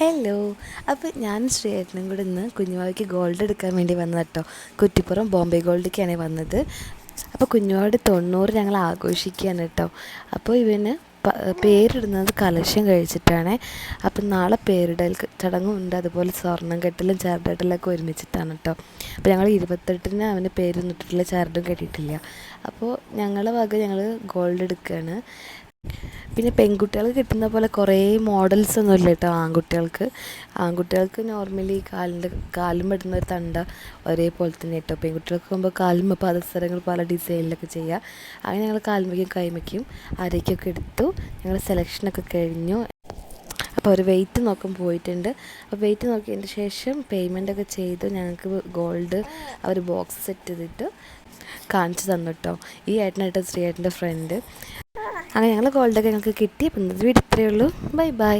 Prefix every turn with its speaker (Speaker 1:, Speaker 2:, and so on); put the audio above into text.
Speaker 1: Hello. അപ്പോൾ ഞാൻ ശ്രീയേട്ടനും കൂടെ ഇന്ന് കുഞ്ഞുവാവയ്ക്ക് ഗോൾഡ് എടുക്കാൻ വേണ്ടി വന്നത് കേട്ടോ. കുറ്റിപ്പുറം ബോംബെ ഗോൾഡിലേക്കാണ് വന്നത്. അപ്പോൾ കുഞ്ഞുവാവയുടെ 90 ഞങ്ങൾ ആഘോഷിക്കുകയാണ് കേട്ടോ. അപ്പോൾ ഇവന് പേരിടുന്നത് കലശം കഴിച്ചിട്ടാണ്. അപ്പം നാളെ പേരിടൽ ചടങ്ങുണ്ട്, അതുപോലെ സ്വർണ്ണം കെട്ടലും ചരടിടലൊക്കെ ഒരുമിച്ചിട്ടാണ് കേട്ടോ. അപ്പോൾ ഞങ്ങൾ 28-ന് അവന് പേരൊന്നിട്ടിട്ടില്ല, ചരടും കെട്ടിയിട്ടില്ല. അപ്പോൾ ഞങ്ങളെ വക ഞങ്ങൾ ഗോൾഡ് എടുക്കുകയാണ്. പിന്നെ പെൺകുട്ടികൾക്ക് കിട്ടുന്ന പോലെ കുറേ മോഡൽസ് ഒന്നും ഇല്ല കേട്ടോ. ആൺകുട്ടികൾക്ക് നോർമലി കാലും പെടുന്ന ഒരു തണ്ട ഒരേപോലെ തന്നെ കേട്ടോ. പെൺകുട്ടികൾക്ക് ആകുമ്പോൾ കാലും പാദസരങ്ങൾ പല ഡിസൈനിലൊക്കെ ചെയ്യുക. അങ്ങനെ ഞങ്ങൾ കാൽമയ്ക്കും കൈമയ്ക്കും അരയ്ക്കൊക്കെ എടുത്തു. ഞങ്ങൾ സെലക്ഷനൊക്കെ കഴിഞ്ഞു. അപ്പോൾ ഒരു വെയിറ്റ് നോക്കാൻ പോയിട്ടുണ്ട്. അപ്പോൾ വെയിറ്റ് നോക്കിയതിന് ശേഷം പേയ്മെൻറ്റൊക്കെ ചെയ്തു. ഞങ്ങൾക്ക് ഗോൾഡ് അവർ ബോക്സ് സെറ്റ് ചെയ്തിട്ട് കാണിച്ചു തന്നു കേട്ടോ. ഈ ഏട്ടനായിട്ട് ശ്രീയേട്ടൻ്റെ ഫ്രണ്ട്. അങ്ങനെ ഞങ്ങൾ ഗോൾഡൊക്കെ ഞങ്ങൾക്ക് കിട്ടി. അപ്പം ഇന്നത്തെ വീഡിയോ ഇത്രയേ ഉള്ളൂ. Bye bye.